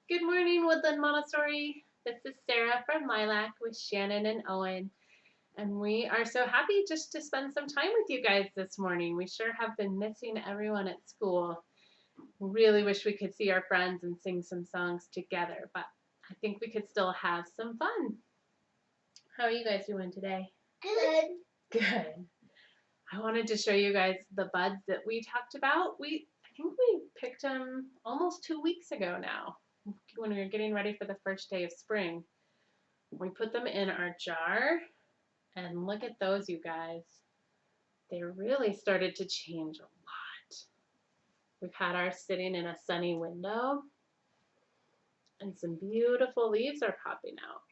Good morning, Woodland Montessori. This is Sarah from Lilac with Shannon and Owen, and we are so happy just to spend some time with you guys this morning. We sure have been missing everyone at school. Really wish we could see our friends and sing some songs together, but I think we could still have some fun. How are you guys doing today? Good. Good. I wanted to show you guys the buds that we talked about. I think we picked them almost 2 weeks ago now, when we were getting ready for the first day of spring. We put them in our jar, and look at those, you guys. They really started to change a lot. We've had ours sitting in a sunny window, and some beautiful leaves are popping out.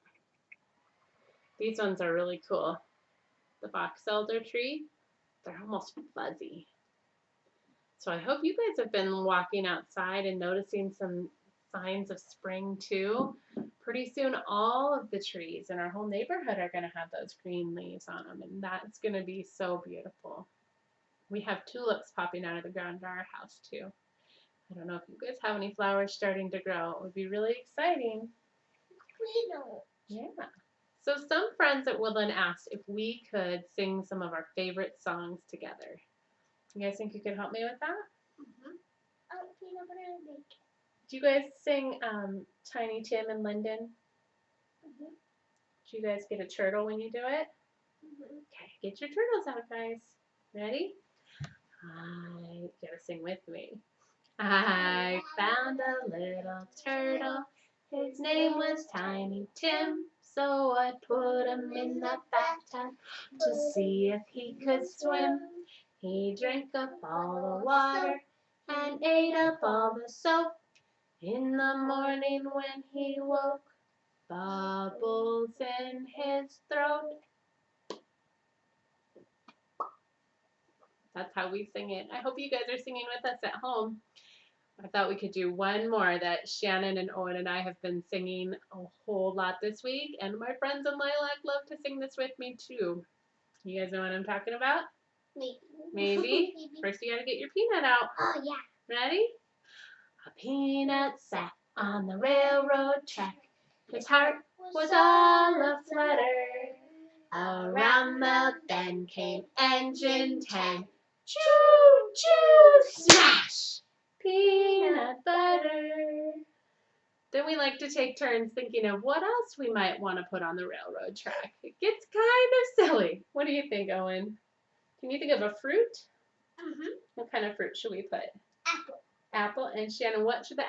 These ones are really cool. The box elder tree, they're almost fuzzy. So I hope you guys have been walking outside and noticing some signs of spring too. Pretty soon all of the trees in our whole neighborhood are going to have those green leaves on them, and that's going to be so beautiful. We have tulips popping out of the ground in our house too. I don't know if you guys have any flowers starting to grow. It would be really exciting. We don't. Yeah. So some friends at Woodland asked if we could sing some of our favorite songs together. You guys think you could help me with that? Mm-hmm. Oh, peanut butter and bacon. Do you guys sing Tiny Tim and Lyndon? Mm-hmm. Do you guys get a turtle when you do it? Mm-hmm. Okay, get your turtles out, guys. Ready? You gotta sing with me. I found a little turtle. His name was Tiny Tim. So I put him in the bathtub to see if he could swim. He drank up all the water and ate up all the soap. In the morning when he woke, bubbles in his throat. That's how we sing it. I hope you guys are singing with us at home. I thought we could do one more that Shannon and Owen and I have been singing a whole lot this week, and my friends in Lilac love to sing this with me too. You guys know what I'm talking about? Maybe. Maybe? First you gotta get your peanut out. Oh, yeah. Ready? A peanut sat on the railroad track. His heart was all aflutter. Around the bend came Engine 10. Choo, choo, smash! Peanut butter. Then we like to take turns thinking of what else we might want to put on the railroad track. It gets kind of silly. What do you think, Owen? Can you think of a fruit? Mm-hmm. What kind of fruit should we put? Apple. Apple. And Shannon, what should the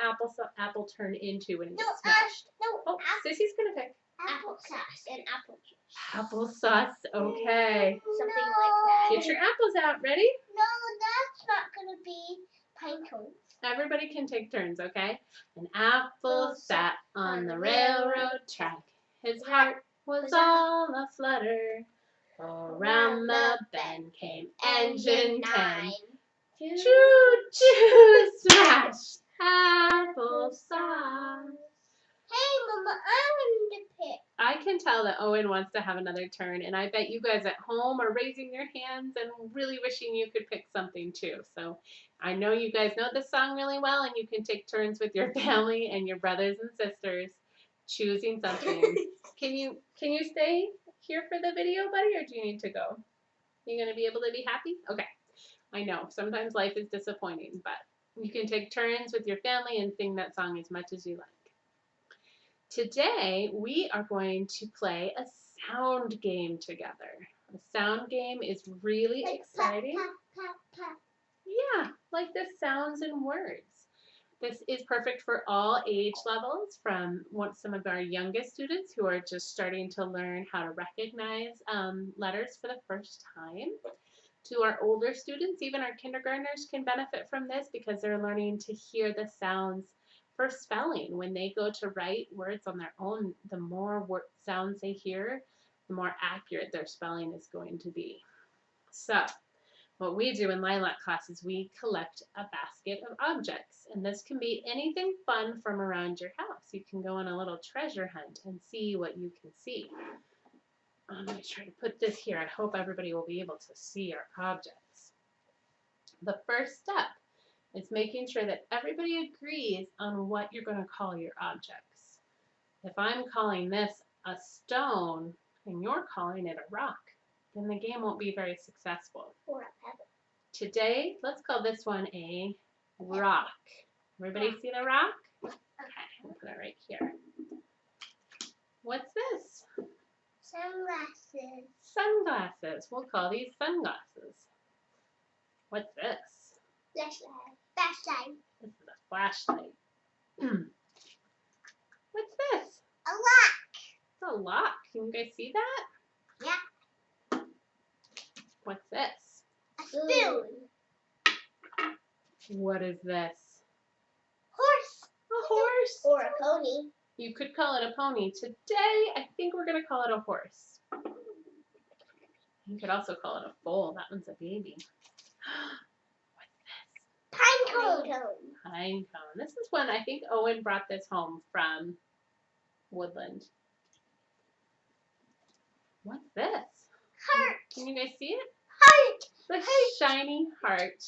apple turn into when it No, gets smashed? no. Oh, Sissy's gonna pick. Applesauce and apple juice. Applesauce. Okay. Something like that. Get your apples out. Ready? No, that's not gonna be pine cones. Everybody can take turns, okay? An apple sat on the railroad track. His heart was all aflutter. Around the bend came Engine 10. Choo choo smash! Applesauce. Hey, Mama, I wanted to pick. I can tell that Owen wants to have another turn, and I bet you guys at home are raising your hands and really wishing you could pick something too. So I know you guys know this song really well, and you can take turns with your family and your brothers and sisters choosing something. Can you stay here for the video, buddy, or do you need to go? You gonna be able to be happy? Okay. I know sometimes life is disappointing, but you can take turns with your family and sing that song as much as you like. Today, we are going to play a sound game together. A sound game is really exciting. Yeah, like the sounds and words. This is perfect for all age levels, from some of our youngest students who are just starting to learn how to recognize letters for the first time, to our older students. Even our kindergartners can benefit from this because they're learning to hear the sounds for spelling. When they go to write words on their own, the more sounds they hear, the more accurate their spelling is going to be. So what we do in Lilac class is we collect a basket of objects, and this can be anything fun from around your house. You can go on a little treasure hunt and see what you can see. I'm going to try to put this here. I hope everybody will be able to see our objects. The first step It's making sure that everybody agrees on what you're going to call your objects. If I'm calling this a stone and you're calling it a rock, then the game won't be very successful. Or a pebble. Today, let's call this one a rock. Everybody see the rock? Okay, I'll put it right here. What's this? Sunglasses. Sunglasses. We'll call these sunglasses. What's this? Flashlight. Flashlight. This is a flashlight. What's this? A lock. It's a lock. Can you guys see that? Yeah. What's this? A spoon. What is this? Horse. A horse. Or a pony. You could call it a pony. Today, I think we're going to call it a horse. You could also call it a foal. That one's a baby. Pine cone. Pine cone. This is one, I think Owen brought this home from Woodland. What's this? Heart. Can you guys see it? Heart. The shiny heart.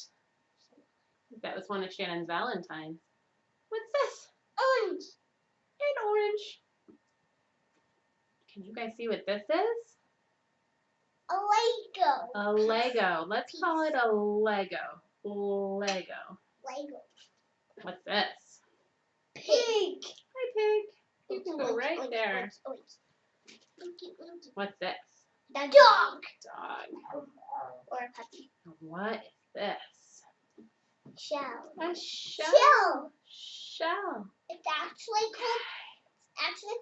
That was one of Shannon's Valentines. What's this? Orange. An orange. Can you guys see what this is? A Lego. A Lego. Let's call it a Lego. Lego. Lego. What's this? Pig. Hi, pig. You can go right there. Orange. What's this? The dog. Dog. Or a puppy. What is this? Shell. A shell. Shell. Shell. It's actually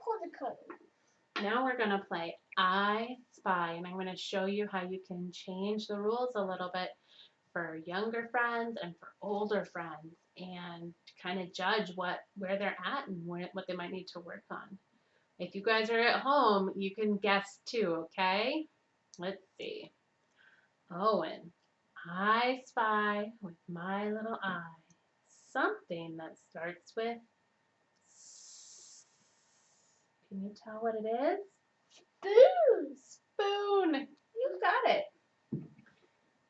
called a cone. Now we're going to play I Spy, and I'm going to show you how you can change the rules a little bit for younger friends and for older friends, and kind of judge where they're at and what they might need to work on. If you guys are at home, you can guess too, okay? Let's see. Owen, I spy with my little eye something that starts with S. Can you tell what it is? Spoon. Spoon. You got it.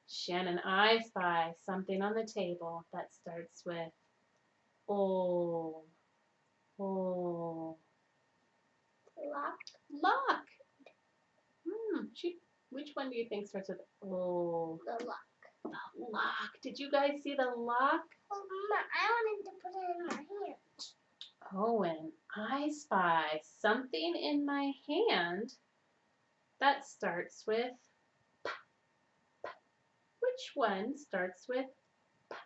Shannon, I spy something on the table that starts with O. O. Lock. Lock. Which one do you think starts with O? The lock. The lock. Did you guys see the lock? Oh, Mama, I wanted to put it in my hand. Owen, I spy something in my hand that starts with P. P. Which one starts with P?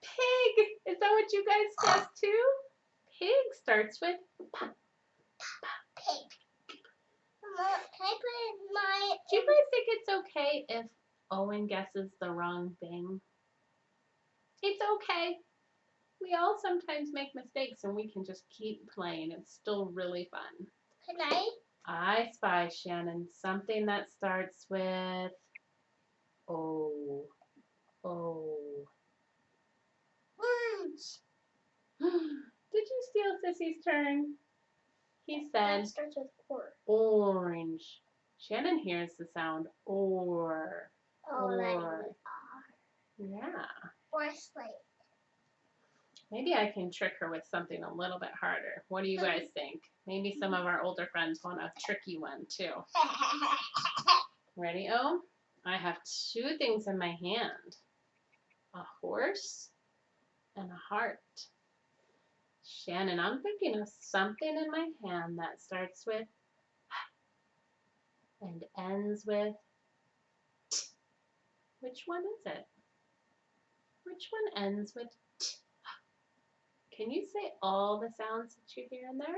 Pig. Is that what you guys guessed too? Pig starts with P. Pig. Mama, can I put it in my... Do you guys think it's okay if Owen guesses the wrong thing? It's okay. We all sometimes make mistakes and we can just keep playing. It's still really fun. Can I? I spy, Shannon, something that starts with O. O. Orange. Did you steal Sissy's turn? He said That starts with or. orange. Shannon hears the sound or. Oh, like Or. Yeah. or slate. Maybe I can trick her with something a little bit harder. What do you guys think? Maybe some of our older friends want a tricky one too. Ready, O? I have two things in my hand. A horse and a heart. Shannon, I'm thinking of something in my hand that starts with and ends with T. Which one is it? Which one ends with T? Can you say all the sounds that you hear in there?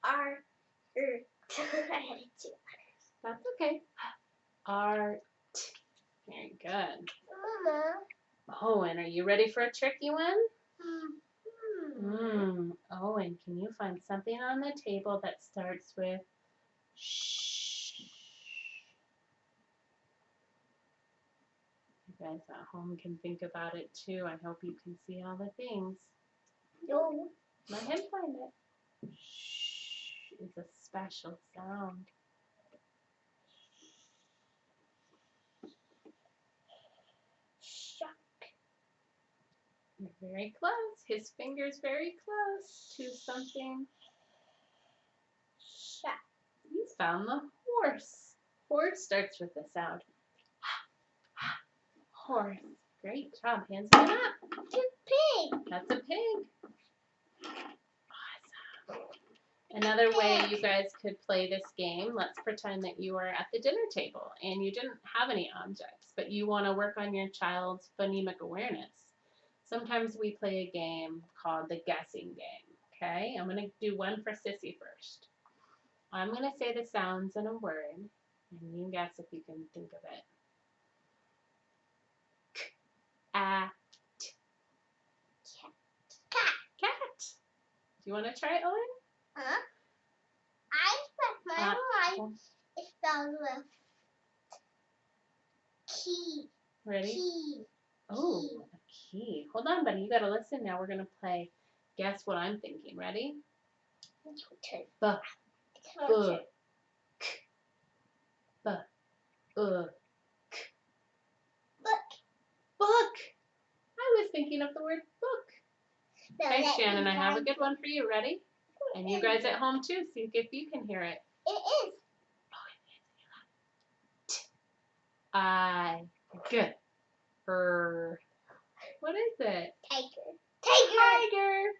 R. That's okay. Art. Very good. Mama. Owen, are you ready for a tricky one? Hmm. Owen, can you find something on the table that starts with shh? You guys at home can think about it too. I hope you can see all the things. No. Let him find it. Shh is a special sound. Shark. You're very close. His finger's very close to something. Shark. You found the horse. Horse starts with the sound. Horse. Great job. Hands on up. It's a pig. That's a pig. Awesome. Another way you guys could play this game, let's pretend that you are at the dinner table and you didn't have any objects, but you want to work on your child's phonemic awareness. Sometimes we play a game called the guessing game, okay? I'm going to do one for Sissy first. I'm going to say the sounds in a word, and you guess if you can think of it. Cat. Cat. Do you want to try it, Owen? Huh? I expect my life is spelled with key. Ready? Key. Oh, a key. Hold on, buddy. You got to listen now. We're going to play Guess What I'm Thinking. Ready? Okay. Buh. Okay. Book. Look. Book. I was thinking of the word book. Now Okay, let me Shannon, I have a find good one for you. Ready? And you guys at home too. See if you can hear it. It is. I. Good. What is it? Tiger. Tiger.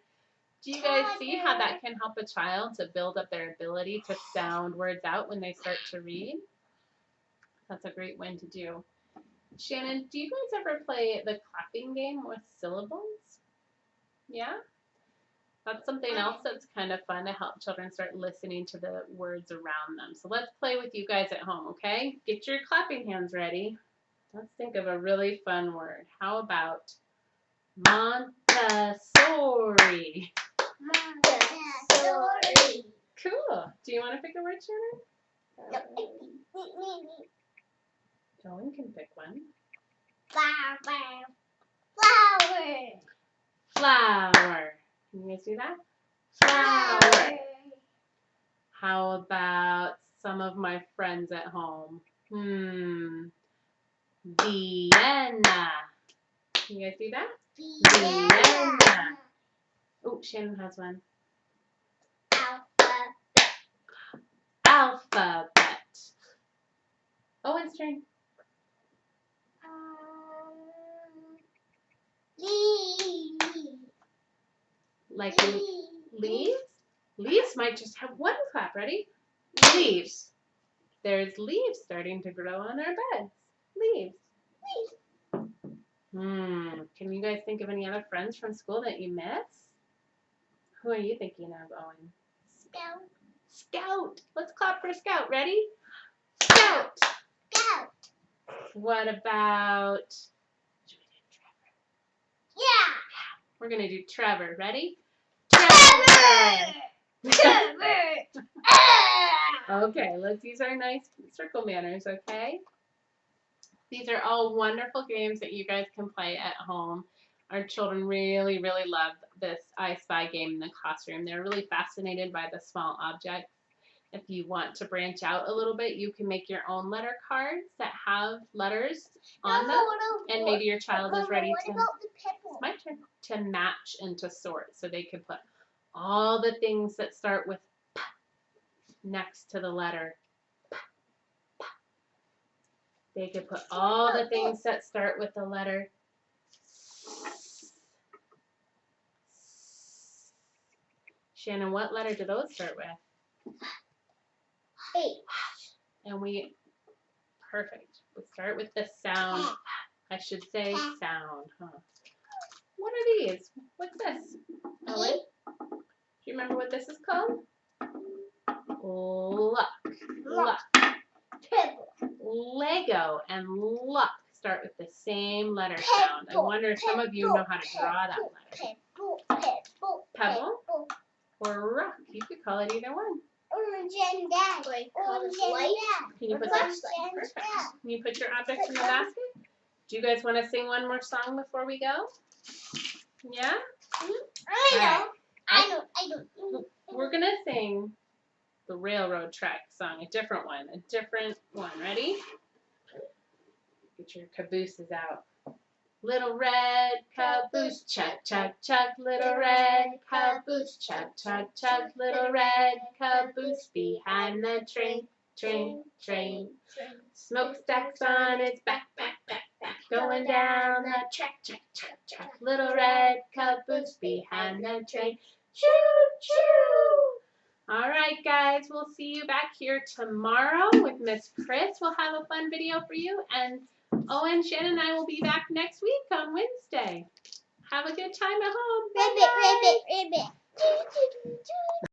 Do you guys see how that can help a child to build up their ability to sound words out when they start to read? That's a great one to do. Shannon, do you guys ever play the clapping game with syllables? Yeah? That's something else that's kind of fun to help children start listening to the words around them. So let's play with you guys at home, okay? Get your clapping hands ready. Let's think of a really fun word. How about Montessori? Montessori. Cool. Do you want to pick a word, Shannon? No. Owen can pick one. Flower. Flower. Can you guys do that? Flower. How about some of my friends at home? Vienna. Can you guys do that? Vienna. Oh, Shannon has one. Alphabet. Owen's turn. Like leaves? Leaves might just have one clap. Ready? Leaves. There's leaves starting to grow on our beds. Leaves. Can you guys think of any other friends from school that you miss? Who are you thinking of, Owen? Scout. Scout. Let's clap for Scout. Ready? Scout. Scout. What about? Should we do Trevor? Yeah. We're gonna do Trevor. Ready? Trevor. Okay, let's use our nice circle manners, okay? These are all wonderful games that you guys can play at home. Our children really, really love this I Spy game in the classroom. They're really fascinated by the small objects. If you want to branch out a little bit, you can make your own letter cards that have letters on them. And maybe your child is ready to, it's my turn, to match and to sort. So they could put all the things that start with P next to the letter P. They could put all the things that start with the letter S. Shannon, what letter do those start with? H. And perfect. We start with the sound. I should say sound, huh? What are these? What's this? Ellen? Do you remember what this is called? Luck. Lego and luck start with the same letter sound. I wonder if some of you know how to draw that letter. Pebble or rock. You could call it either one. Orange and that. Orange and that. Can you put that? Perfect. Can you put your objects in the basket? Do you guys want to sing one more song before we go? Yeah? I know. We're going to sing the railroad track song, a different one. Ready? Get your cabooses out. Little red caboose, chug, chug, chug. Little red caboose, chug, chug, chug. Little red caboose behind the train, train, train. Smokestacks on its back, back, back, back. Going down the track, track, track, track. Little red caboose behind the train. Choo, choo. All right, guys, we'll see you back here tomorrow with Miss Chris. We'll have a fun video for you. And Owen, Shannon, and I will be back next week on Wednesday. Have a good time at home. Bye-bye. Ribbit, ribbit, ribbit.